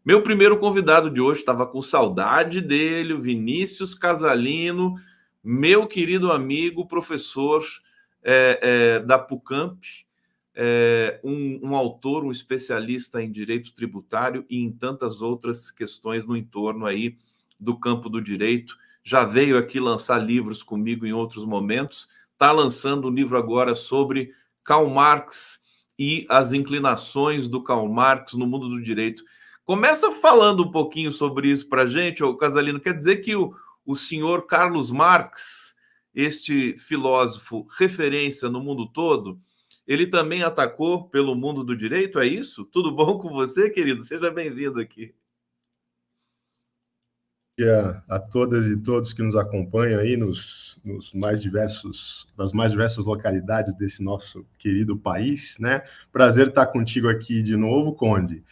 Meu primeiro convidado de hoje, estava com saudade dele, o Vinícius Casalino, meu querido amigo, professor da PUCamp, um autor, um especialista em direito tributário e em tantas outras questões no entorno aí do campo do direito. Já veio aqui lançar livros comigo em outros momentos, está lançando um livro agora sobre Karl Marx e as inclinações do Karl Marx no mundo do direito. Começa falando um pouquinho sobre isso para a gente, Casalino. Quer dizer que o senhor Carlos Marx, este filósofo referência no mundo todo, ele também atacou pelo mundo do direito, é isso? Tudo bom com você, querido? Seja bem-vindo aqui. A todas e todos que nos acompanham aí nas mais diversas localidades desse nosso querido país, né? Prazer estar contigo aqui de novo, Conde.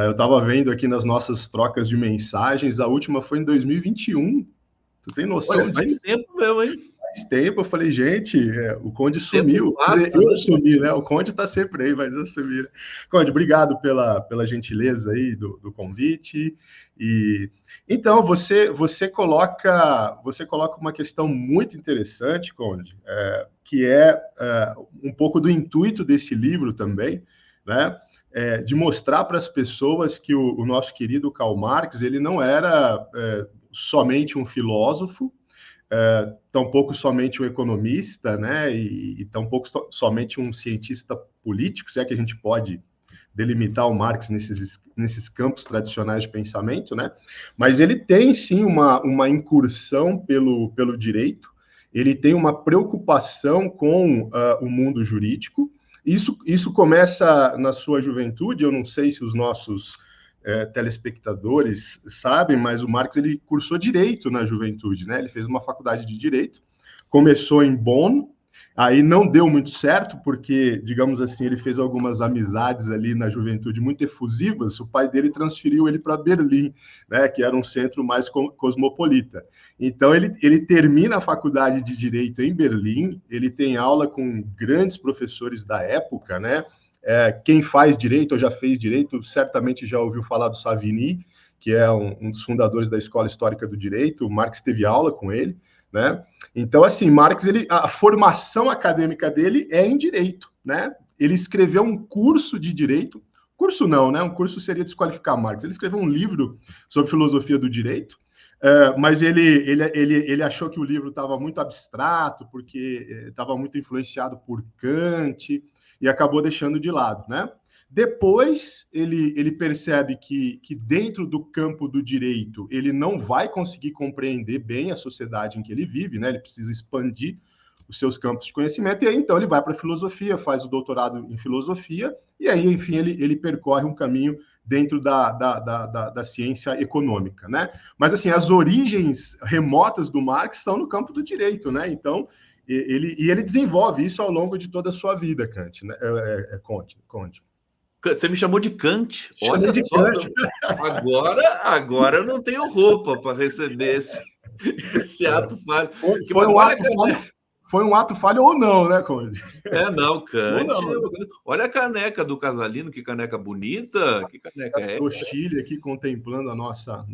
Eu estava vendo aqui nas nossas trocas de mensagens, a última foi em 2021. Tu tem noção disso? Faz tempo mesmo, hein? Faz tempo, eu falei, gente, o Conde sumiu. Passa, eu sumi, né? O Conde está sempre aí, mas eu sumi. Né? Conde, obrigado pela gentileza aí do convite. E então você coloca uma questão muito interessante, Conde, que é um pouco do intuito desse livro também, né? De mostrar para as pessoas que o nosso querido Karl Marx ele não era somente um filósofo, tampouco somente um economista, né? E tampouco somente um cientista político, se é que a gente pode delimitar o Marx nesses campos tradicionais de pensamento, né? Mas ele tem sim uma incursão pelo direito, ele tem uma preocupação com o mundo jurídico. Isso começa na sua juventude. Eu não sei se os nossos telespectadores sabem, mas o Marx ele cursou direito na juventude, né? Ele fez uma faculdade de direito, começou em Bonn. Aí não deu muito certo, porque, digamos assim, ele fez algumas amizades ali na juventude muito efusivas. O pai dele transferiu ele para Berlim, né, que era um centro mais cosmopolita. Então, ele termina a faculdade de Direito em Berlim, ele tem aula com grandes professores da época, né? Quem faz direito ou já fez direito, certamente já ouviu falar do Savigny, que é um dos fundadores da Escola Histórica do Direito. O Marx teve aula com ele, né? Então, assim, Marx, a formação acadêmica dele é em direito, né? Ele escreveu um curso de direito, curso não, né? Um curso seria desqualificar Marx. Ele escreveu um livro sobre filosofia do direito, mas ele achou que o livro estava muito abstrato, porque estava muito influenciado por Kant, e acabou deixando de lado, né? Depois, ele percebe que dentro do campo do direito, ele não vai conseguir compreender bem a sociedade em que ele vive, né? Ele precisa expandir os seus campos de conhecimento, e aí, então, ele vai para a filosofia, faz o doutorado em filosofia, e aí, enfim, ele percorre um caminho dentro da ciência econômica, né? Mas, assim, as origens remotas do Marx são no campo do direito, né? Então, ele desenvolve isso ao longo de toda a sua vida, Kant, né? Conde. Você me chamou de Kant. Olha só. Kant. Agora eu não tenho roupa para receber esse ato falho. Foi um ato falho ou não, né, Conde? Não, Kant. Não. Olha a caneca do Casalino, que caneca bonita. Que caneca é? Do Chile aqui contemplando a nossa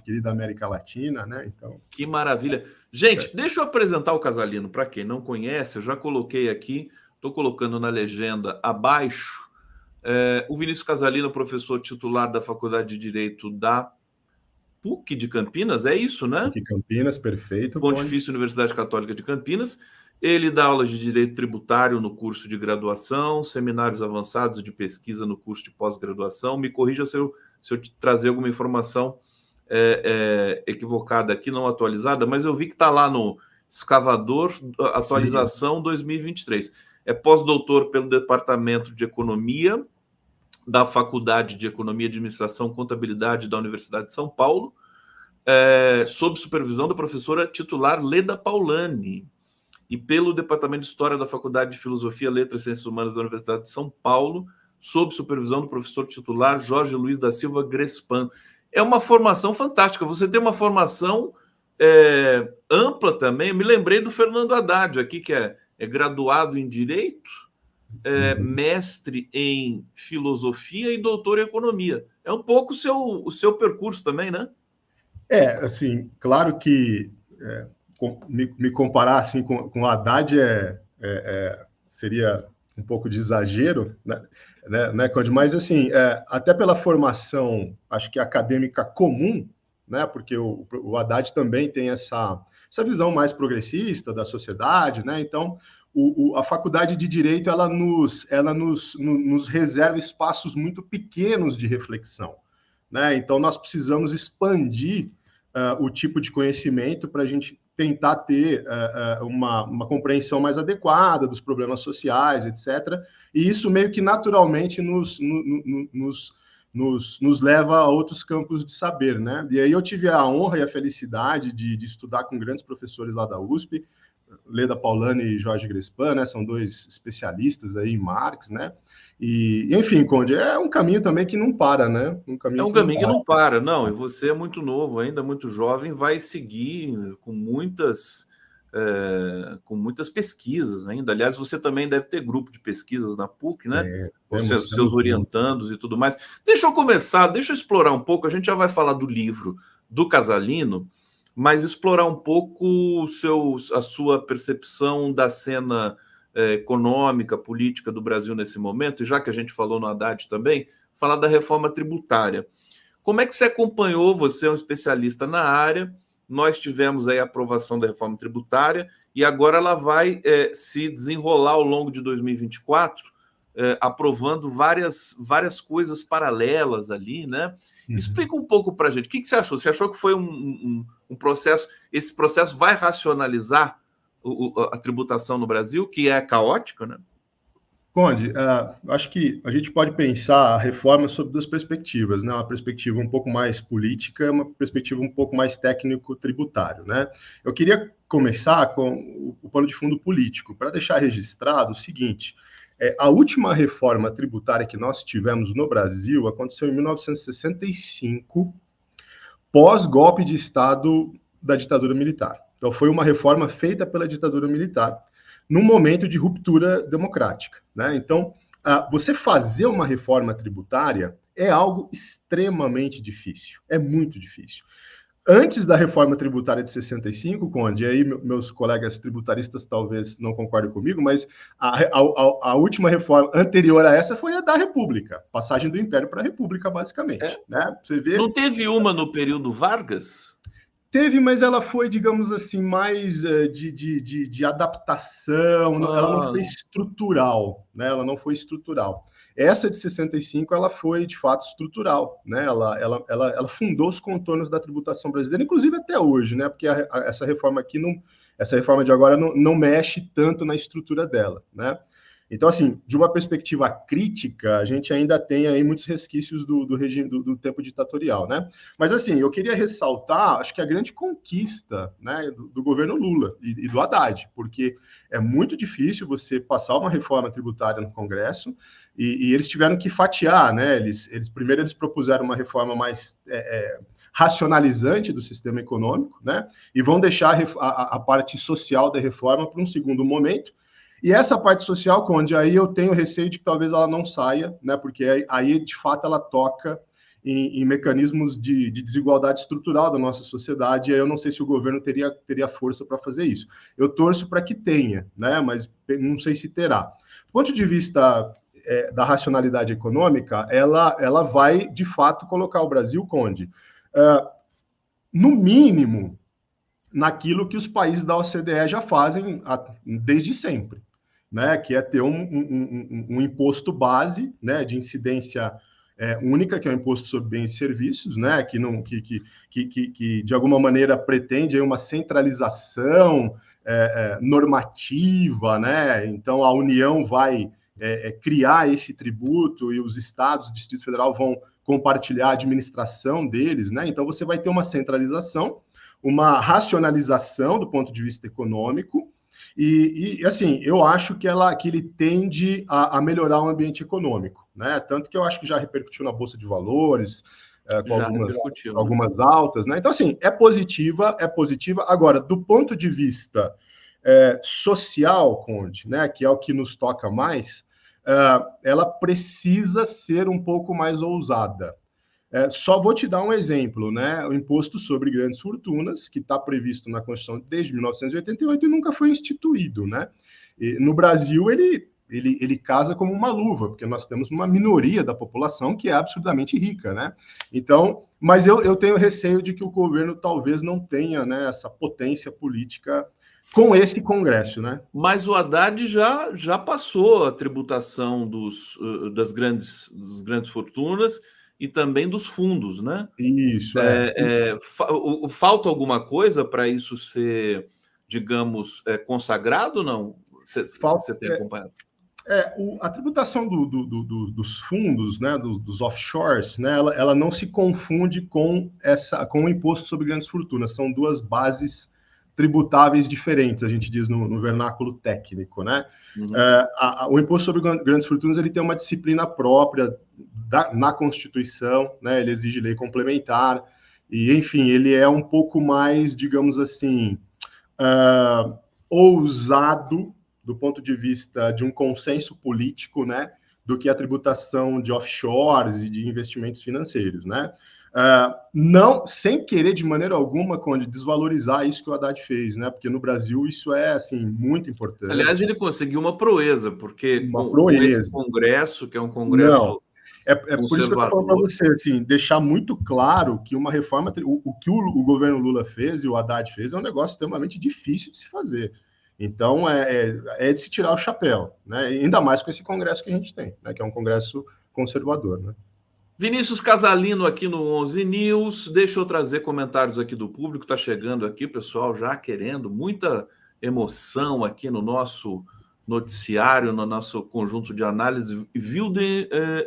querida América Latina, né? Então. Que maravilha. Gente, deixa eu apresentar o Casalino para quem não conhece. Eu já coloquei aqui, estou colocando na legenda abaixo. O Vinícius Casalino, professor titular da Faculdade de Direito da PUC de Campinas, é isso, né? PUC Campinas, perfeito. Pontifícia Universidade Católica de Campinas. Ele dá aulas de Direito Tributário no curso de graduação, seminários avançados de pesquisa no curso de pós-graduação. Me corrija se eu trazer alguma informação equivocada aqui, não atualizada, mas eu vi que está lá no Escavador, atualização 2023. É pós-doutor pelo Departamento de Economia da Faculdade de Economia, Administração e Contabilidade da Universidade de São Paulo, sob supervisão da professora titular Leda Paulani, e pelo Departamento de História da Faculdade de Filosofia, Letras e Ciências Humanas da Universidade de São Paulo, sob supervisão do professor titular Jorge Luiz da Silva Grespan. É uma formação fantástica. Você tem uma formação ampla também. Eu me lembrei do Fernando Haddad aqui, que é graduado em Direito, mestre em filosofia e doutor em economia. É um pouco o seu percurso também, né? Assim, claro que me comparar assim com o Haddad seria um pouco de exagero, né, Conde? Mas, assim, até pela formação, acho que acadêmica comum, né, porque o Haddad também tem essa visão mais progressista da sociedade, né? Então, a faculdade de Direito, ela nos reserva espaços muito pequenos de reflexão, né? Então, nós precisamos expandir o tipo de conhecimento para a gente tentar ter uma compreensão mais adequada dos problemas sociais, etc. E isso meio que naturalmente nos leva a outros campos de saber, né? E aí eu tive a honra e a felicidade de estudar com grandes professores lá da USP, Leda Paulani e Jorge Grespan, né? São dois especialistas aí em Marx, né? E, enfim, Conde, é um caminho também que não para, né? É um caminho que não para, não. E você é muito novo, ainda muito jovem, vai seguir com muitas pesquisas ainda. Aliás, você também deve ter grupo de pesquisas na PUC, né? Os seus orientandos e tudo mais. Deixa eu explorar um pouco. A gente já vai falar do livro do Casalino, mas explorar um pouco a sua percepção da cena econômica, política do Brasil nesse momento, e já que a gente falou no Haddad também, falar da reforma tributária. Como é que você acompanhou? Você é um especialista na área, nós tivemos aí a aprovação da reforma tributária e agora ela vai se desenrolar ao longo de 2024, aprovando várias coisas paralelas ali, né? Uhum. Explica um pouco para a gente. O que você achou? Você achou que foi um processo, esse processo vai racionalizar a tributação no Brasil, que é caótica, né? Conde, acho que a gente pode pensar a reforma sob duas perspectivas, né? Uma perspectiva um pouco mais política, uma perspectiva um pouco mais técnico-tributário, né? Eu queria começar com o pano de fundo político, para deixar registrado o seguinte: a última reforma tributária que nós tivemos no Brasil aconteceu em 1965, pós-golpe de Estado da ditadura militar. Então, foi uma reforma feita pela ditadura militar, num momento de ruptura democrática, né? Então, você fazer uma reforma tributária é algo extremamente difícil, é muito difícil. Antes da reforma tributária de 65, Conde, e aí meus colegas tributaristas talvez não concordem comigo, mas a última reforma anterior a essa foi a da República, passagem do Império para a República, basicamente. Né? Você vê... Não teve uma no período Vargas? Teve, mas ela foi, digamos assim, mais de adaptação, ela não foi estrutural, né? Ela não foi estrutural. Essa de 65, ela foi, de fato, estrutural, né? Ela fundou os contornos da tributação brasileira, inclusive até hoje, né? Porque essa reforma aqui, essa reforma de agora não mexe tanto na estrutura dela, né? Então, assim, de uma perspectiva crítica, a gente ainda tem aí muitos resquícios do regime do tempo ditatorial, né? Mas, assim, eu queria ressaltar, acho que a grande conquista, né, do governo Lula e do Haddad, porque é muito difícil você passar uma reforma tributária no Congresso e eles tiveram que fatiar, né? Primeiro eles propuseram uma reforma mais racionalizante do sistema econômico, né? E vão deixar a parte social da reforma para um segundo momento. E essa parte social, Conde, aí eu tenho receio de que talvez ela não saia, né? Porque aí, de fato, ela toca em mecanismos de desigualdade estrutural da nossa sociedade, e aí eu não sei se o governo teria força para fazer isso. Eu torço para que tenha, né? Mas não sei se terá. Do ponto de vista da racionalidade econômica, ela vai, de fato, colocar o Brasil, Conde, no mínimo, naquilo que os países da OCDE já fazem desde sempre, né, que é ter um imposto base, né, de incidência única, que é o imposto sobre bens e serviços, né, que de alguma maneira pretende aí uma centralização normativa, né, então a União vai criar esse tributo e os estados, o Distrito Federal vão compartilhar a administração deles, né, então você vai ter uma centralização, uma racionalização do ponto de vista econômico, e assim, eu acho que ele tende a melhorar o ambiente econômico, né? Tanto que eu acho que já repercutiu na Bolsa de Valores, com algumas altas, né? Então, assim, é positiva. Agora, do ponto de vista social, Conde, né, que é o que nos toca mais, ela precisa ser um pouco mais ousada. Só vou te dar um exemplo, né? O imposto sobre grandes fortunas, que está previsto na Constituição desde 1988 e nunca foi instituído, né? E no Brasil, ele casa como uma luva, porque nós temos uma minoria da população que é absurdamente rica, né? Então, mas eu tenho receio de que o governo talvez não tenha, né, essa potência política com esse Congresso, né? Mas o Haddad já passou a tributação das grandes fortunas e também dos fundos, né? Isso, falta alguma coisa para isso ser, digamos, consagrado, não? Você tem acompanhado? A tributação dos fundos, né, dos offshores, né, ela não se confunde com o imposto sobre grandes fortunas. São duas bases tributáveis diferentes, a gente diz no vernáculo técnico, né? Uhum. O imposto sobre grandes fortunas ele tem uma disciplina própria na Constituição, né? Ele exige lei complementar e, enfim, ele é um pouco mais, digamos assim, ousado do ponto de vista de um consenso político, né? Do que a tributação de offshores e de investimentos financeiros, né? Não, sem querer de maneira alguma, Conde, desvalorizar isso que o Haddad fez, né? Porque no Brasil isso é, assim, muito importante. Aliás, ele conseguiu uma proeza, porque com esse Congresso, que é um Congresso... Não. Por isso que eu estou falando para você, assim, deixar muito claro que uma reforma, o que o governo Lula fez e o Haddad fez é um negócio extremamente difícil de se fazer. Então, é de se tirar o chapéu, né? Ainda mais com esse Congresso que a gente tem, né? Que é um Congresso conservador, né? Vinícius Casalino aqui no 11 News. Deixa eu trazer comentários aqui do público. Está chegando aqui, pessoal, já querendo muita emoção aqui no nosso noticiário, no nosso conjunto de análise.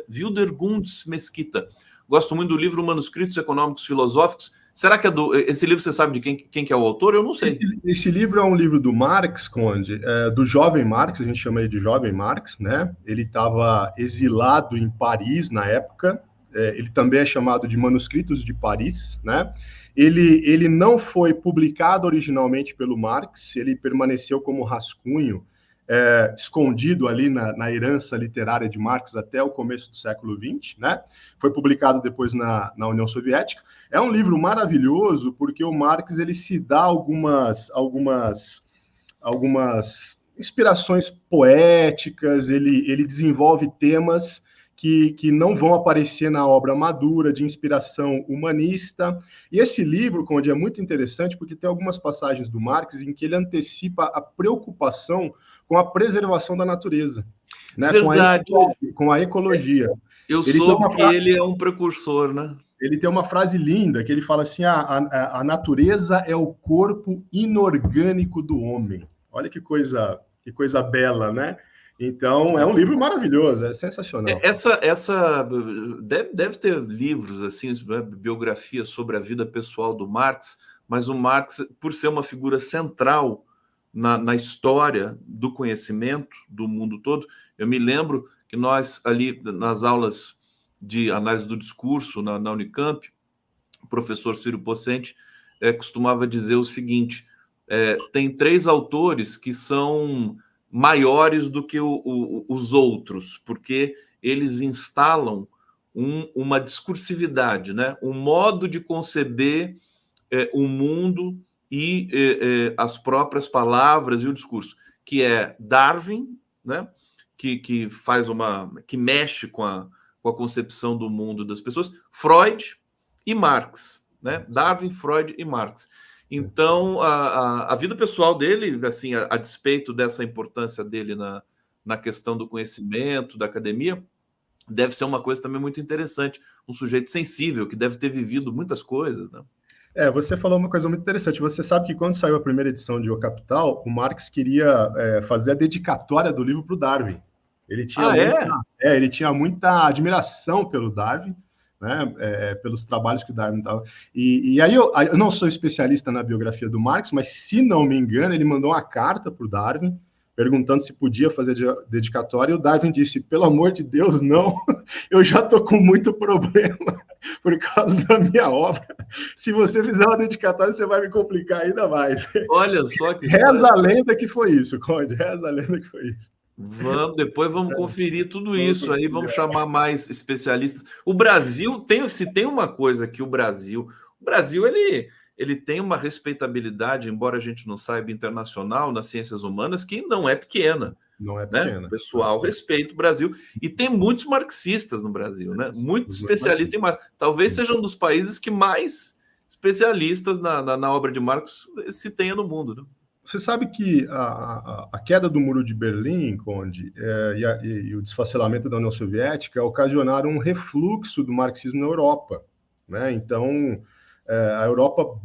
Wildergunds Mesquita. Gosto muito do livro Manuscritos Econômicos Filosóficos. Será que esse livro você sabe de quem que é o autor? Eu não sei. Esse livro é um livro do Marx, Conde, do jovem Marx, a gente chama ele de jovem Marx, né? Ele estava exilado em Paris na época. Ele também é chamado de Manuscritos de Paris, né? Ele não foi publicado originalmente pelo Marx, ele permaneceu como rascunho, escondido ali na herança literária de Marx até o começo do século XX, né? Foi publicado depois na União Soviética. É um livro maravilhoso porque o Marx ele se dá algumas inspirações poéticas, ele desenvolve temas que não vão aparecer na obra madura, de inspiração humanista. E esse livro, Conde, é muito interessante porque tem algumas passagens do Marx em que ele antecipa a preocupação com a preservação da natureza, né? Verdade. Com a ecologia. Eu soube que ele é um precursor, né? Ele tem uma frase linda, que ele fala assim, a natureza é o corpo inorgânico do homem. Olha que coisa bela, né? Então, é um livro maravilhoso, é sensacional. Deve ter livros, assim, biografias sobre a vida pessoal do Marx, mas o Marx, por ser uma figura central na história do conhecimento do mundo todo, eu me lembro que nós, ali, nas aulas de análise do discurso na Unicamp, o professor Ciro Pocente costumava dizer o seguinte, tem 3 autores que são maiores do que os outros, porque eles instalam uma discursividade, né? Um modo de conceber o mundo e as próprias palavras e o discurso, que é Darwin, né? Que mexe com a concepção do mundo das pessoas, Freud e Marx, né? Darwin, Freud e Marx. Então, a vida pessoal dele, assim, a despeito dessa importância dele na questão do conhecimento, da academia, deve ser uma coisa também muito interessante. Um sujeito sensível, que deve ter vivido muitas coisas, né? Você falou uma coisa muito interessante. Você sabe que quando saiu a primeira edição de O Capital, o Marx queria fazer a dedicatória do livro para o Darwin. Ele tinha muita admiração pelo Darwin, né, pelos trabalhos que o Darwin estava... E aí eu não sou especialista na biografia do Marx, mas se não me engano, ele mandou uma carta para o Darwin, perguntando se podia fazer dedicatória, e o Darwin disse, pelo amor de Deus, não, eu já estou com muito problema por causa da minha obra. Se você fizer uma dedicatória, você vai me complicar ainda mais. Olha só que... Reza a lenda que foi isso, Conde, reza a lenda que foi isso. Depois vamos conferir tudo isso aí, vamos chamar mais especialistas. O Brasil se tem uma coisa que o Brasil ele tem uma respeitabilidade, embora a gente não saiba, internacional nas ciências humanas, que não é pequena. Não é pequena. Né? O pessoal respeita o Brasil. E tem muitos marxistas no Brasil, né? Muitos especialistas em Marx. Talvez seja um dos países que mais especialistas na obra de Marx se tenha no mundo. Né? Você sabe que a queda do Muro de Berlim, Conde, e o desfacelamento da União Soviética ocasionaram um refluxo do marxismo na Europa. Né? Então, a Europa,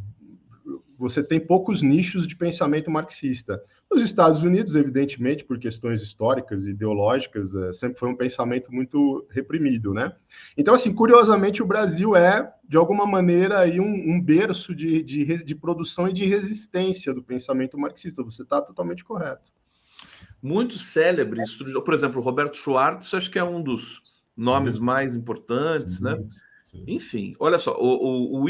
você tem poucos nichos de pensamento marxista. Nos Estados Unidos, evidentemente, por questões históricas e ideológicas, sempre foi um pensamento muito reprimido, né? Então, assim, curiosamente, o Brasil é, de alguma maneira, aí um berço de produção e de resistência do pensamento marxista. Você está totalmente correto. Muitos célebres, por exemplo, o Roberto Schwartz, acho que é um dos nomes mais importantes, né? Sim. Enfim, olha só, o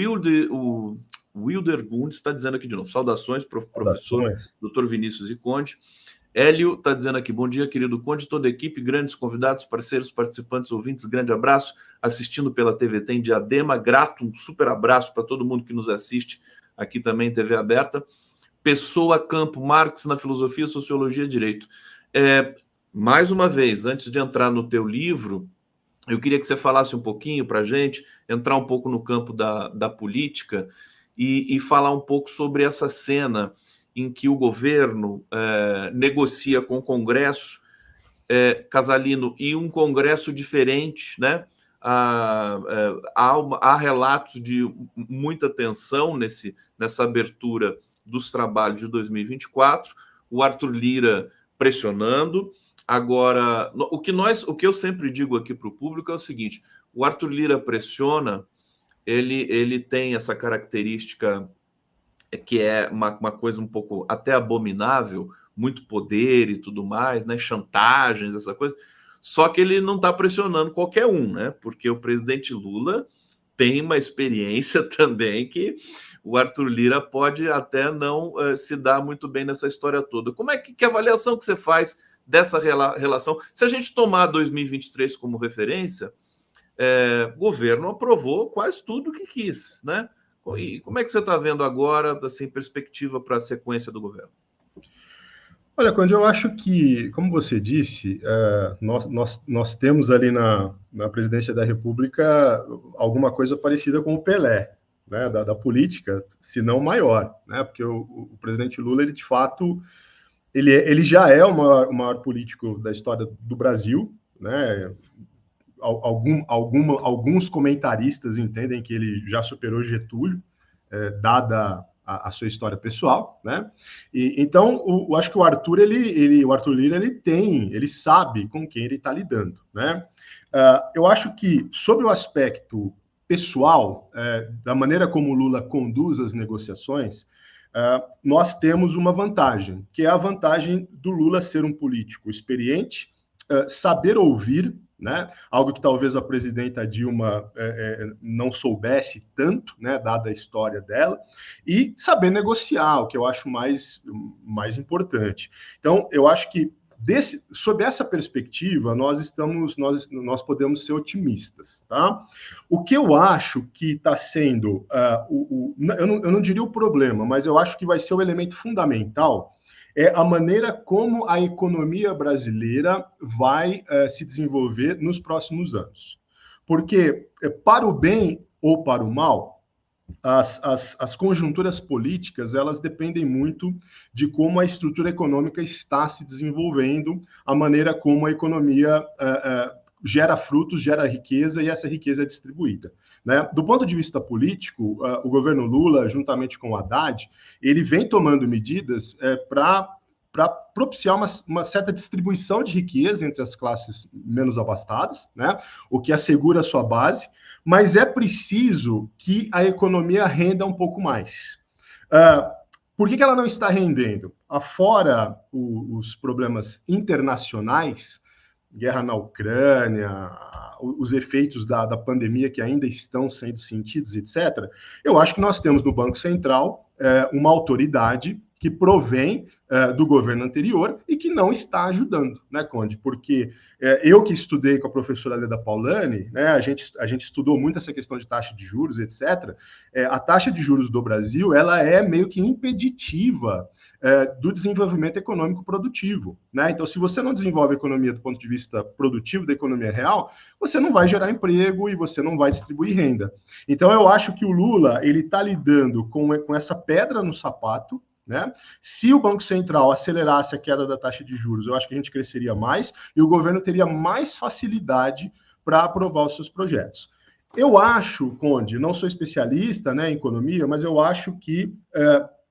Wilder Gundes está dizendo aqui de novo, saudações, professor, doutor Vinícius e Conde. Hélio está dizendo aqui, bom dia, querido Conde, toda a equipe, grandes convidados, parceiros, participantes, ouvintes, grande abraço, assistindo pela TVT em Diadema, grato, um super abraço para todo mundo que nos assiste aqui também em TV aberta. Pessoa, Campo, Marx na filosofia, sociologia, direito. Mais uma vez, antes de entrar no teu livro, eu queria que você falasse um pouquinho para a gente, entrar um pouco no campo da política e falar um pouco sobre essa cena em que o governo negocia com o Congresso, Casalino, e um Congresso diferente, né? Há relatos de muita tensão nessa abertura dos trabalhos de 2024, o Arthur Lira pressionando. Agora, o que eu sempre digo aqui para o público é o seguinte: o Arthur Lira pressiona, ele tem essa característica que é uma coisa um pouco até abominável, muito poder e tudo mais, né? Chantagens, essa coisa. Só que ele não está pressionando qualquer um, né? Porque o presidente Lula tem uma experiência também que o Arthur Lira pode até não se dar muito bem nessa história toda. Como é que avaliação que você faz dessa relação? Se a gente tomar 2023 como referência, o governo aprovou quase tudo que quis, né? E como é que você está vendo agora, assim, perspectiva para a sequência do governo? Olha, Conde, eu acho que, como você disse, nós temos ali na presidência da República alguma coisa parecida com o Pelé, né, da política, se não maior, né? Porque o presidente Lula, ele de fato, ele já é o maior político da história do Brasil, né? Alguns comentaristas entendem que ele já superou Getúlio, dada a sua história pessoal, né? Então, eu acho que o Arthur Lira, ele sabe com quem ele está lidando, né? Eu acho que, sob o aspecto pessoal, da maneira como o Lula conduz as negociações, nós temos uma vantagem, que é a vantagem do Lula ser um político experiente, saber ouvir, né? Algo que talvez a presidenta Dilma não soubesse tanto, né, dada a história dela, e saber negociar, o que eu acho mais importante. Então, eu acho que sob essa perspectiva, nós podemos ser otimistas, tá? O que eu acho que está sendo, eu não diria o problema, mas eu acho que vai ser o elemento fundamental, é a maneira como a economia brasileira vai se desenvolver nos próximos anos. Porque, para o bem ou para o mal, as conjunturas políticas, elas dependem muito de como a estrutura econômica está se desenvolvendo, a maneira como a economia gera frutos, gera riqueza, e essa riqueza é distribuída. Né? Do ponto de vista político, o governo Lula, juntamente com o Haddad, ele vem tomando medidas para propiciar uma certa distribuição de riqueza entre as classes menos abastadas, né? O que assegura a sua base, mas é preciso que a economia renda um pouco mais. Por que ela não está rendendo? Afora os problemas internacionais, guerra na Ucrânia, os efeitos da pandemia que ainda estão sendo sentidos, etc., eu acho que nós temos no Banco Central uma autoridade que provém do governo anterior e que não está ajudando, né, Conde? Porque eu que estudei com a professora Leda Paulani, né, a gente estudou muito essa questão de taxa de juros, etc. A taxa de juros do Brasil, ela é meio que impeditiva do desenvolvimento econômico produtivo, né? Então, se você não desenvolve a economia do ponto de vista produtivo da economia real, você não vai gerar emprego e você não vai distribuir renda. Então, eu acho que o Lula, ele está lidando com essa pedra no sapato, né? Se o Banco Central acelerasse a queda da taxa de juros, eu acho que a gente cresceria mais e o governo teria mais facilidade para aprovar os seus projetos. Eu acho, Conde, não sou especialista, né, em economia, mas eu acho que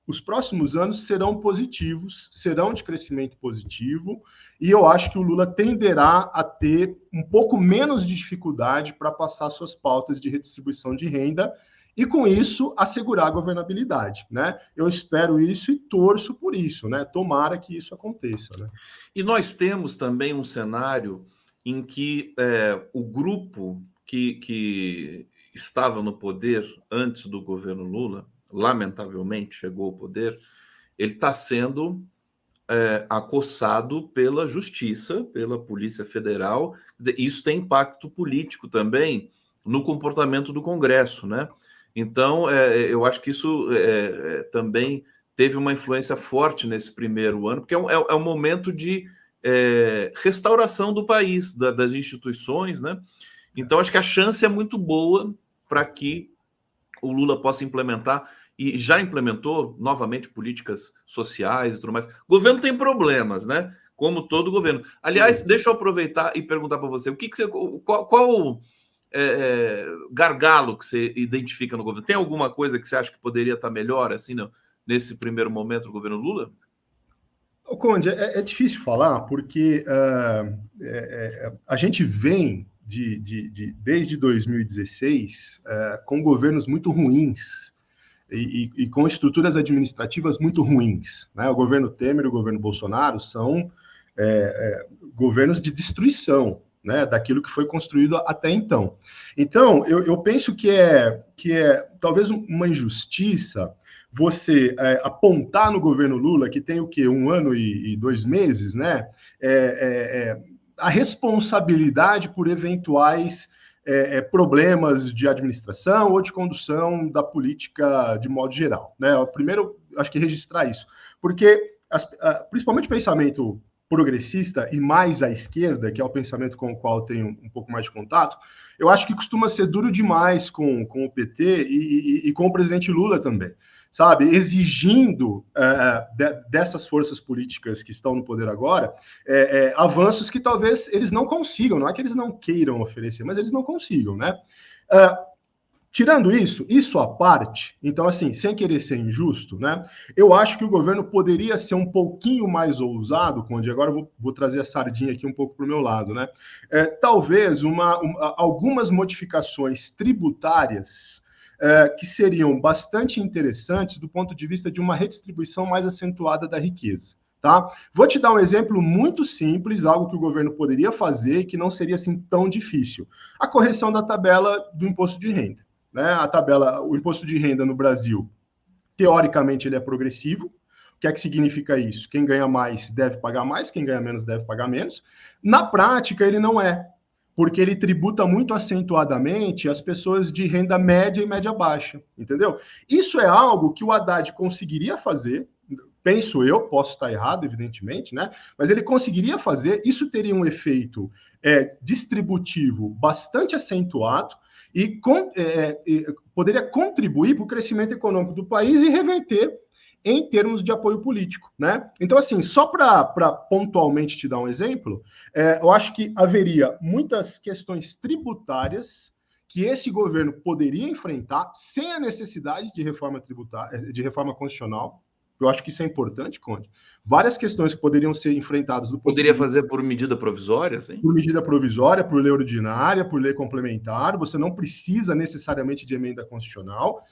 os próximos anos serão positivos, serão de crescimento positivo, e eu acho que o Lula tenderá a ter um pouco menos de dificuldade para passar suas pautas de redistribuição de renda e, com isso, assegurar a governabilidade, né? Eu espero isso e torço por isso, né? Tomara que isso aconteça, né? E nós temos também um cenário em que o grupo que estava no poder antes do governo Lula, lamentavelmente chegou ao poder, ele está sendo acossado pela justiça, pela Polícia Federal. Isso tem impacto político também no comportamento do Congresso, né? Então, eu acho que isso também teve uma influência forte nesse primeiro ano, porque é um momento de restauração do país, das instituições, né? Então, acho que a chance é muito boa para que o Lula possa implementar, e já implementou novamente políticas sociais e tudo mais. O governo tem problemas, né? Como todo governo. Aliás, deixa eu aproveitar e perguntar para você, qual gargalo que você identifica no governo? Tem alguma coisa que você acha que poderia estar melhor assim nesse primeiro momento do governo Lula? Conde, é difícil falar porque a gente vem desde 2016 com governos muito ruins e com estruturas administrativas muito ruins, né? O governo Temer e o governo Bolsonaro são governos de destruição, né, daquilo que foi construído até então. Então, eu penso que é talvez uma injustiça você apontar no governo Lula, que tem o quê? 1 ano e 2 meses, né? A responsabilidade por eventuais problemas de administração ou de condução da política de modo geral, né? Primeiro, acho que registrar isso, porque principalmente o pensamento progressista e mais à esquerda, que é o pensamento com o qual eu tenho um pouco mais de contato, eu acho que costuma ser duro demais com o PT e com o presidente Lula também, sabe? Exigindo dessas forças políticas que estão no poder agora avanços que talvez eles não consigam, não é que eles não queiram oferecer, mas eles não consigam, né? Tirando isso à parte, então, assim, sem querer ser injusto, né? Eu acho que o governo poderia ser um pouquinho mais ousado, Conde, agora eu vou trazer a sardinha aqui um pouco para o meu lado, né? Talvez algumas modificações tributárias que seriam bastante interessantes do ponto de vista de uma redistribuição mais acentuada da riqueza. Tá? Vou te dar um exemplo muito simples, algo que o governo poderia fazer e que não seria assim tão difícil. A correção da tabela do imposto de renda. Né? O imposto de renda no Brasil, teoricamente, ele é progressivo. O que é que significa isso? Quem ganha mais deve pagar mais, quem ganha menos deve pagar menos. Na prática, ele não é, porque ele tributa muito acentuadamente as pessoas de renda média e média baixa, entendeu? Isso é algo que o Haddad conseguiria fazer, penso eu, posso estar errado, evidentemente, né? Mas ele conseguiria fazer, isso teria um efeito distributivo bastante acentuado, e poderia contribuir para o crescimento econômico do país e reverter em termos de apoio político, né? Então, assim, só para pontualmente te dar um exemplo, eu acho que haveria muitas questões tributárias que esse governo poderia enfrentar sem a necessidade de reforma tributária, de reforma constitucional. Eu acho que isso é importante, Conde. Várias questões que poderiam ser enfrentadas do ponto Poderia fazer por medida provisória, sim? Por medida provisória, por lei ordinária, por lei complementar. Você não precisa necessariamente de emenda constitucional.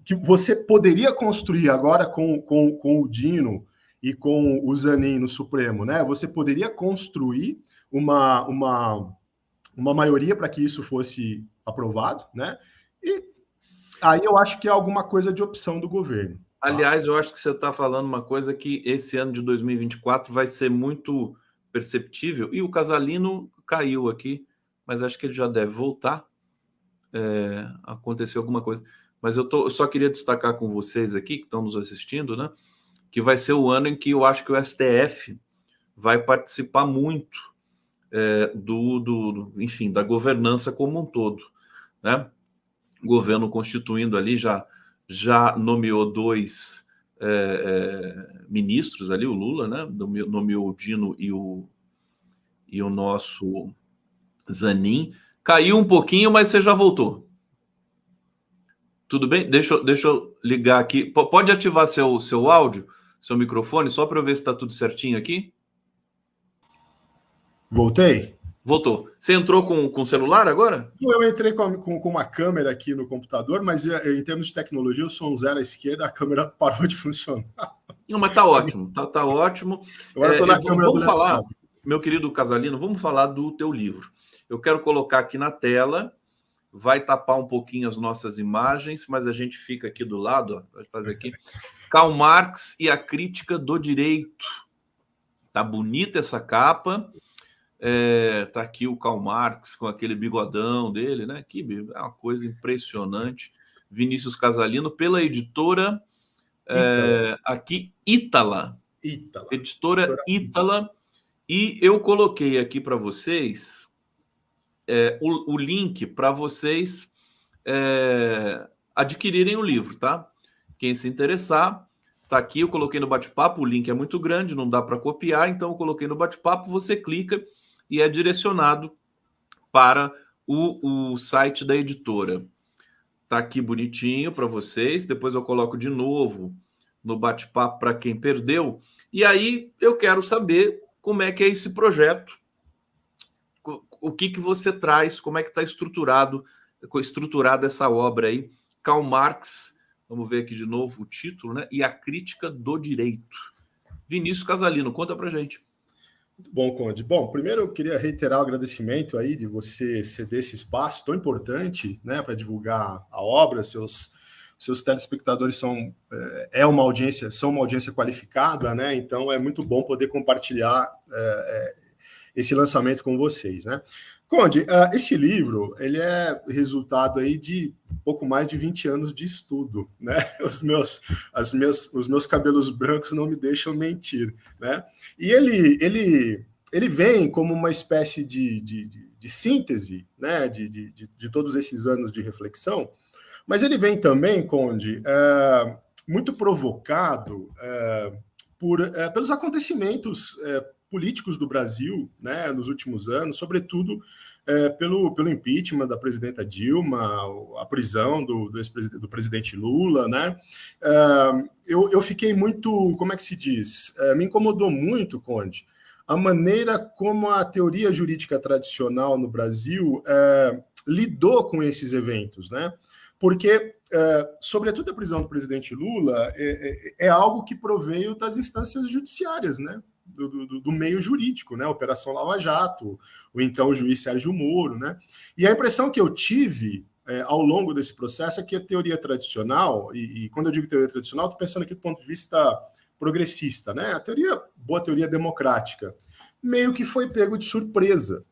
Que você poderia construir agora com o Dino e com o Zanin no Supremo, né? Você poderia construir uma maioria para que isso fosse aprovado, né? E aí eu acho que é alguma coisa de opção do governo. Aliás, eu acho que você está falando uma coisa que esse ano de 2024 vai ser muito perceptível, e o Casalino caiu aqui, mas acho que ele já deve voltar. Aconteceu alguma coisa. Mas eu só queria destacar com vocês aqui, que estão nos assistindo, né, que vai ser o ano em que eu acho que o STF vai participar muito enfim, da governança como um todo, né? O governo constituindo ali já nomeou 2 ministros ali, o Lula, né? Nomeou o Dino e o nosso Zanin. Caiu um pouquinho, mas você já voltou. Tudo bem? Deixa eu ligar aqui. Pode ativar seu áudio, seu microfone, só para eu ver se está tudo certinho aqui? Voltei? Voltou. Você entrou com o celular agora? Eu entrei com uma câmera aqui no computador, mas em termos de tecnologia, eu sou um zero à esquerda, a câmera parou de funcionar. Não, mas tá ótimo, tá ótimo. Agora estou na câmera vamos do falar, laptop. meu querido Casalino, vamos falar do teu livro. Eu quero colocar aqui na tela, vai tapar um pouquinho as nossas imagens, mas a gente fica aqui do lado, ó, vai fazer aqui. Karl Marx e a crítica do direito. Tá bonita essa capa. Tá aqui o Karl Marx com aquele bigodão dele, né? É uma coisa impressionante. Vinícius Casalino, pela editora aqui, Ítala. Editora Ítala. E eu coloquei aqui para vocês o link para vocês adquirirem o livro, tá? Quem se interessar, tá aqui, eu coloquei no bate-papo, o link é muito grande, não dá para copiar, então eu coloquei no bate-papo, você clica e é direcionado para o site da editora. Tá aqui bonitinho para vocês, depois eu coloco de novo no bate-papo para quem perdeu. E aí eu quero saber como é que é esse projeto, o que você traz, como é que está estruturada essa obra aí, Karl Marx, vamos ver aqui de novo o título, né? E a crítica do direito. Vinícius Casalino, conta pra gente. Muito bom, Conde. Bom, primeiro eu queria reiterar o agradecimento aí de você ceder esse espaço tão importante, né, para divulgar a obra. Seus telespectadores são uma audiência qualificada, né? Então é muito bom poder compartilhar esse lançamento com vocês, né? Conde, esse livro, ele é resultado aí de pouco mais de 20 anos de estudo, né? Os meus cabelos brancos não me deixam mentir, né? E ele vem como uma espécie de síntese, né? De todos esses anos de reflexão, mas ele vem também, Conde, muito provocado pelos acontecimentos políticos do Brasil, né, nos últimos anos, sobretudo pelo impeachment da presidenta Dilma, a prisão do presidente Lula, né? Eu fiquei muito, como é que se diz? Me incomodou muito, Conde, a maneira como a teoria jurídica tradicional no Brasil lidou com esses eventos, né? Porque, sobretudo, a prisão do presidente Lula é algo que proveio das instâncias judiciárias, né? Do meio jurídico, né? Operação Lava Jato, o então o juiz Sérgio Moro, né? E a impressão que eu tive ao longo desse processo é que a teoria tradicional, e quando eu digo teoria tradicional, estou pensando aqui do ponto de vista progressista, né? Boa teoria democrática, meio que foi pego de surpresa,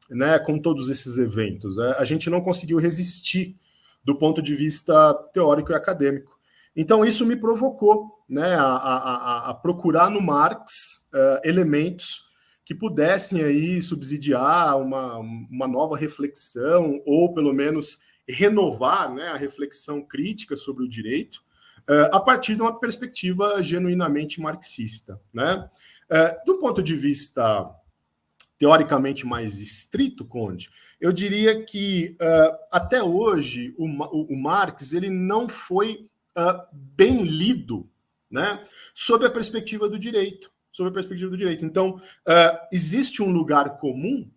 né? Com todos esses eventos. A gente não conseguiu resistir do ponto de vista teórico e acadêmico. Então, isso me provocou, né, a procurar no Marx elementos que pudessem aí subsidiar uma nova reflexão, ou pelo menos renovar, né, a reflexão crítica sobre o direito, a partir de uma perspectiva genuinamente marxista, né? Do ponto de vista teoricamente mais estrito, Conde, eu diria que até hoje o Marx ele não foi bem lido, né, sob a perspectiva do direito. Então, existe um lugar comum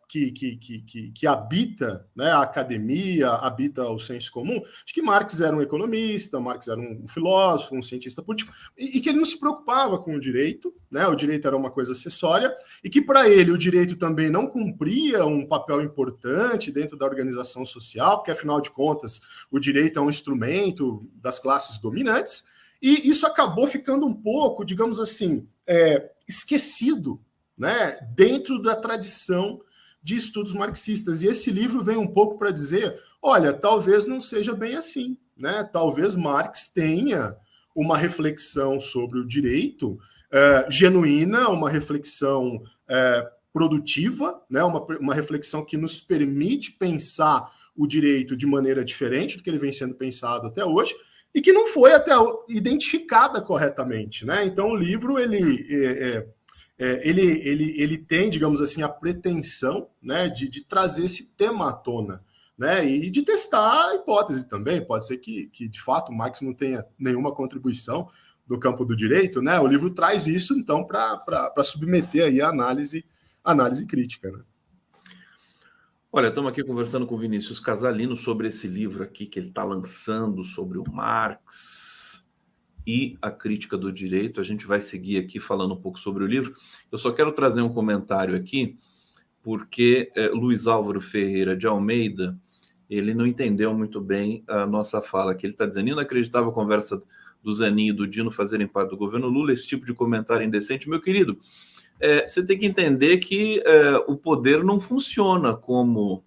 que habita, né, a academia, habita o senso comum, de que Marx era um economista, Marx era um filósofo, um cientista político, e que ele não se preocupava com o direito, né, o direito era uma coisa acessória, e que para ele o direito também não cumpria um papel importante dentro da organização social, porque afinal de contas o direito é um instrumento das classes dominantes, e isso acabou ficando um pouco, digamos assim, esquecido, né, dentro da tradição de estudos marxistas. E esse livro vem um pouco para dizer, olha, talvez não seja bem assim, né? Talvez Marx tenha uma reflexão sobre o direito genuína, uma reflexão produtiva, né? Uma reflexão que nos permite pensar o direito de maneira diferente do que ele vem sendo pensado até hoje, e que não foi até identificada corretamente, né? Então o livro ele tem, digamos assim, a pretensão, né, de trazer esse tema à tona, né, e de testar a hipótese também. Pode ser que de fato, Marx não tenha nenhuma contribuição do campo do direito, né? O livro traz isso, então, para submeter aí a análise crítica, né? Olha, estamos aqui conversando com o Vinícius Casalino sobre esse livro aqui que ele está lançando sobre o Marx e a crítica do direito. A gente vai seguir aqui falando um pouco sobre o livro. Eu só quero trazer um comentário aqui, porque Luiz Álvaro Ferreira de Almeida, ele não entendeu muito bem a nossa fala, que ele está dizendo, inacreditável a conversa do Zanin e do Dino fazerem parte do governo Lula, esse tipo de comentário indecente. Meu querido, você tem que entender que o poder não funciona como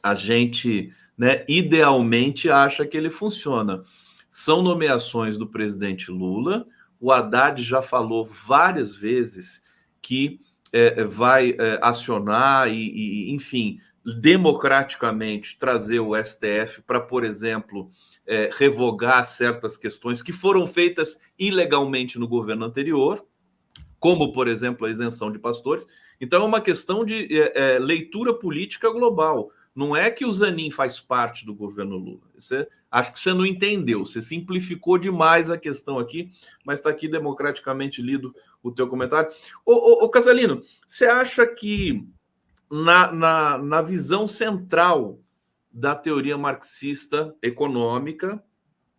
a gente, né, idealmente acha que ele funciona. São nomeações do presidente Lula. O Haddad já falou várias vezes que vai acionar e, enfim, democraticamente trazer o STF para, por exemplo, revogar certas questões que foram feitas ilegalmente no governo anterior, como, por exemplo, a isenção de pastores. Então, é uma questão de leitura política global. Não é que o Zanin faz parte do governo Lula. Acho que você não entendeu. Você simplificou demais a questão aqui, mas está aqui democraticamente lido o teu comentário. Ô Casalino, você acha que na visão central da teoria marxista econômica,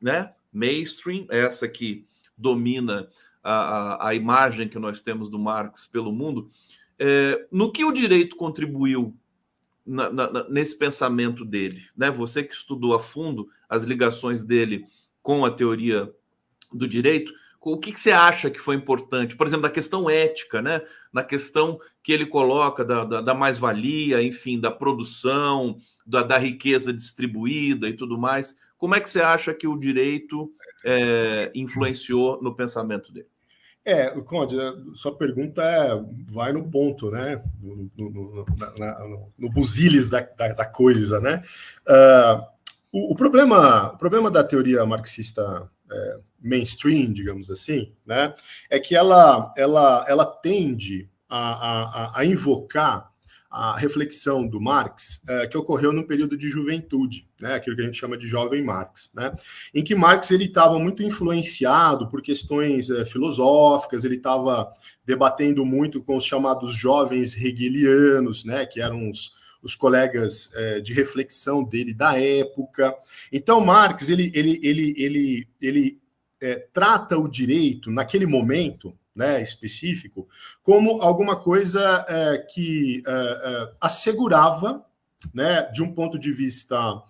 né, mainstream, essa que domina a imagem que nós temos do Marx pelo mundo, no que o direito contribuiu nesse pensamento dele, né? Você que estudou a fundo as ligações dele com a teoria do direito, o que você acha que foi importante? Por exemplo, da questão ética, né? Na questão que ele coloca da mais-valia, enfim, da produção, da riqueza distribuída e tudo mais. Como é que você acha que o direito influenciou no pensamento dele? Conde, sua pergunta vai no ponto, né? No busilis da coisa, né? O problema da teoria marxista mainstream, digamos assim, né, é que ela tende a invocar a reflexão do Marx, que ocorreu no período de juventude, né, aquilo que a gente chama de jovem Marx, né, em que Marx ele estava muito influenciado por questões filosóficas, ele estava debatendo muito com os chamados jovens hegelianos, né, que eram os colegas de reflexão dele da época. Então, Marx ele trata o direito naquele momento, né, específico, como alguma coisa que assegurava, né, de um ponto de vista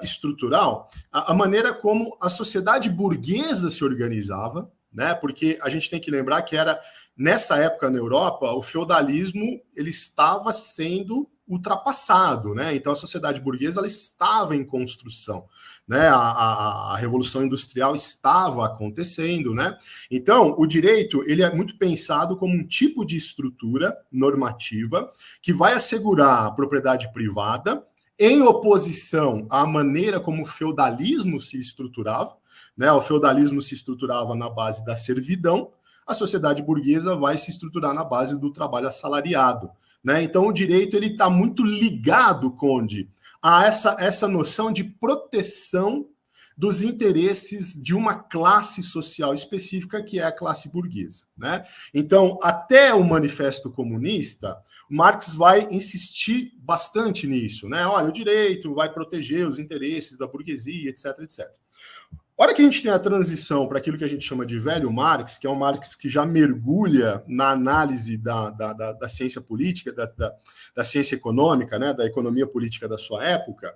estrutural, a maneira como a sociedade burguesa se organizava, né, porque a gente tem que lembrar que era, nessa época na Europa, o feudalismo ele estava sendo ultrapassado, né? Então a sociedade burguesa ela estava em construção, né? A revolução industrial estava acontecendo, né? Então o direito ele é muito pensado como um tipo de estrutura normativa que vai assegurar a propriedade privada em oposição à maneira como o feudalismo se estruturava, né? O feudalismo se estruturava na base da servidão, a sociedade burguesa vai se estruturar na base do trabalho assalariado. Né? Então, o direito ele está muito ligado, Conde, a essa noção de proteção dos interesses de uma classe social específica, que é a classe burguesa. Né? Então, até o Manifesto Comunista, Marx vai insistir bastante nisso, né? Olha, o direito vai proteger os interesses da burguesia, etc, etc. A hora que a gente tem a transição para aquilo que a gente chama de velho Marx, que é um Marx que já mergulha na análise da ciência política, da ciência econômica, né, da economia política da sua época,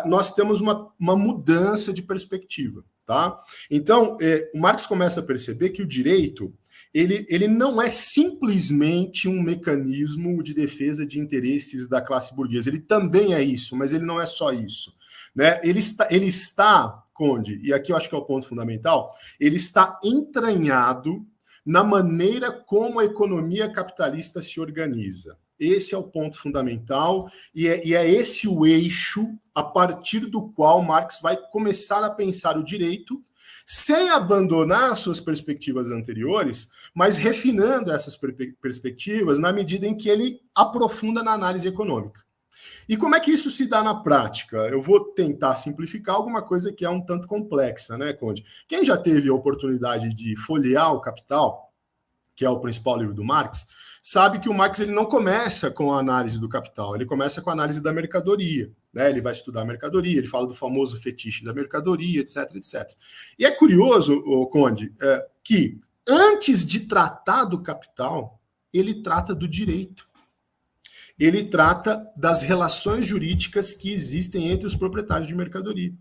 nós temos uma mudança de perspectiva. Tá? Então, o Marx começa a perceber que o direito ele não é simplesmente um mecanismo de defesa de interesses da classe burguesa. Ele também é isso, mas ele não é só isso. Né? Ele está, Conde, e aqui eu acho que é o ponto fundamental, ele está entranhado na maneira como a economia capitalista se organiza. Esse é o ponto fundamental e é esse o eixo a partir do qual Marx vai começar a pensar o direito sem abandonar suas perspectivas anteriores, mas refinando essas perspectivas na medida em que ele aprofunda na análise econômica. E como é que isso se dá na prática? Eu vou tentar simplificar alguma coisa que é um tanto complexa, né, Conde? Quem já teve a oportunidade de folhear o Capital, que é o principal livro do Marx, sabe que o Marx ele não começa com a análise do capital, ele começa com a análise da mercadoria. Né? Ele vai estudar a mercadoria, ele fala do famoso fetiche da mercadoria, etc, etc. E é curioso, Conde, que antes de tratar do capital, ele trata do direito. Ele trata das relações jurídicas que existem entre os proprietários de mercadoria.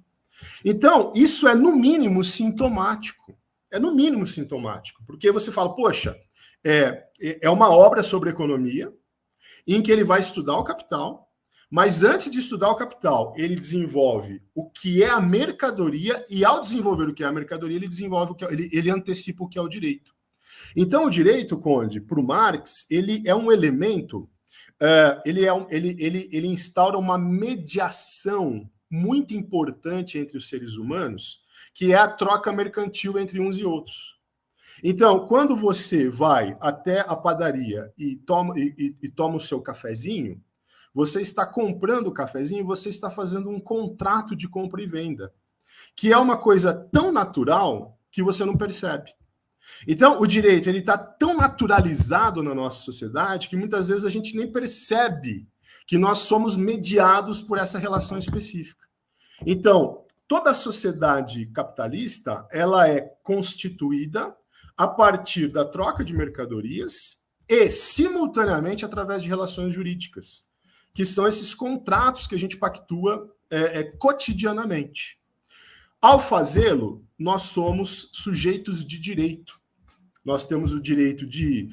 Então, isso é no mínimo sintomático. É no mínimo sintomático, porque você fala, poxa, é uma obra sobre economia, em que ele vai estudar o capital, mas antes de estudar o capital, ele desenvolve o que é a mercadoria, e ao desenvolver o que é a mercadoria, ele desenvolve ele antecipa o que é o direito. Então, o direito, Conde, para o Marx, ele é um elemento. Ele instaura uma mediação muito importante entre os seres humanos, que é a troca mercantil entre uns e outros. Então, quando você vai até a padaria e toma o seu cafezinho, você está comprando o cafezinho, você está fazendo um contrato de compra e venda, que é uma coisa tão natural que você não percebe. Então, o direito ele está tão naturalizado na nossa sociedade que muitas vezes a gente nem percebe que nós somos mediados por essa relação específica. Então, toda a sociedade capitalista ela é constituída a partir da troca de mercadorias e, simultaneamente, através de relações jurídicas, que são esses contratos que a gente pactua cotidianamente. Ao fazê-lo, nós somos sujeitos de direito. Nós temos o direito de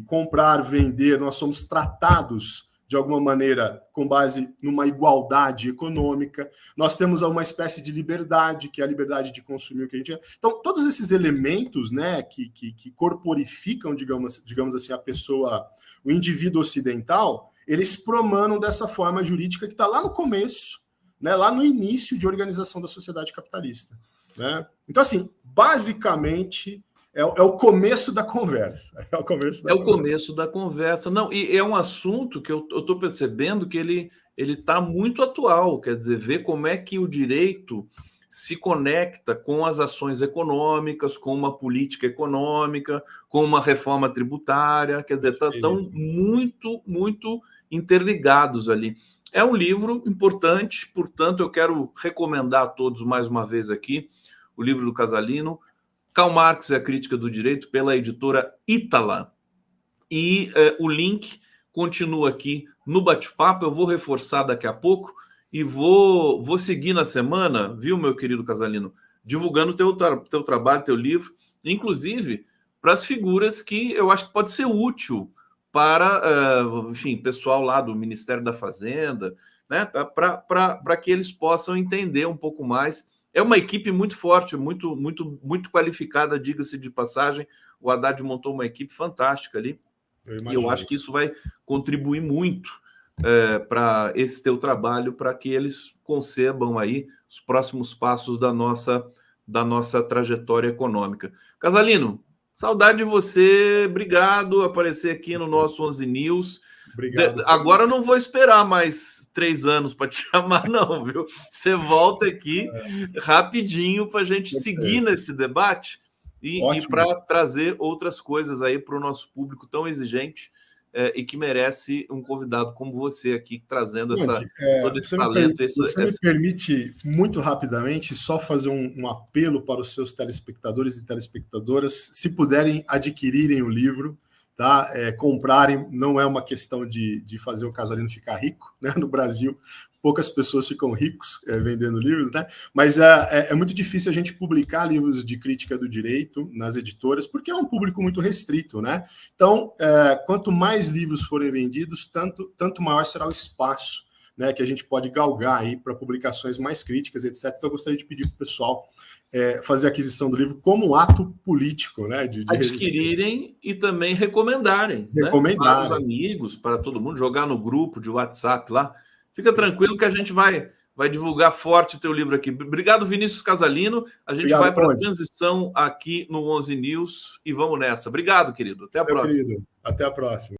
comprar, vender, nós somos tratados de alguma maneira com base numa igualdade econômica, nós temos uma espécie de liberdade, que é a liberdade de consumir o que a gente é. Então, todos esses elementos, né, que corporificam, digamos assim, a pessoa, o indivíduo ocidental, eles promanam dessa forma jurídica que está lá no começo, né, lá no início de organização da sociedade capitalista. Né? Então, assim, basicamente... É o começo da conversa. É o começo da conversa. Não, e é um assunto que eu estou percebendo que ele está muito atual. Quer dizer, ver como é que o direito se conecta com as ações econômicas, com uma política econômica, com uma reforma tributária. Quer dizer, estão muito, muito interligados ali. É um livro importante, portanto, eu quero recomendar a todos mais uma vez aqui o livro do Casalino, Karl Marx e a Crítica do Direito, pela editora Ítala. E o link continua aqui no bate-papo. Eu vou reforçar daqui a pouco e vou seguir na semana, viu, meu querido Casalino, divulgando teu trabalho, teu livro, inclusive para as figuras que eu acho que pode ser útil para, enfim, pessoal lá do Ministério da Fazenda, né, para que eles possam entender um pouco mais. É uma equipe muito forte, muito, muito, muito qualificada, diga-se de passagem. O Haddad montou uma equipe fantástica ali. E eu acho que isso vai contribuir muito para esse teu trabalho, para que eles concebam aí os próximos passos da nossa trajetória econômica. Casalino, saudade de você. Obrigado por aparecer aqui no nosso 11 News. Obrigado. Agora eu não vou esperar mais 3 anos para te chamar, não, viu? Você volta aqui rapidinho para a gente seguir nesse debate e para trazer outras coisas aí para o nosso público tão exigente e que merece um convidado como você aqui, trazendo todo esse talento. Você me permite, muito rapidamente, só fazer um apelo para os seus telespectadores e telespectadoras, se puderem adquirirem o livro, tá? Comprarem, não é uma questão de fazer o Casalino ficar rico, né? No Brasil, poucas pessoas ficam ricos vendendo livros, né? Mas é muito difícil a gente publicar livros de crítica do direito nas editoras, porque é um público muito restrito, né? Então, quanto mais livros forem vendidos, tanto maior será o espaço, né, que a gente pode galgar aí para publicações mais críticas, etc. Então, eu gostaria de pedir para o pessoal fazer a aquisição do livro como um ato político, né? De adquirirem e também recomendarem. Né? Para os amigos, para todo mundo, jogar no grupo de WhatsApp lá. Fica tranquilo que a gente vai divulgar forte o teu livro aqui. Obrigado, Vinícius Casalino. A gente vai para a transição aqui no 11 News e vamos nessa. Obrigado, querido. Até a próxima. Querido. Até a próxima.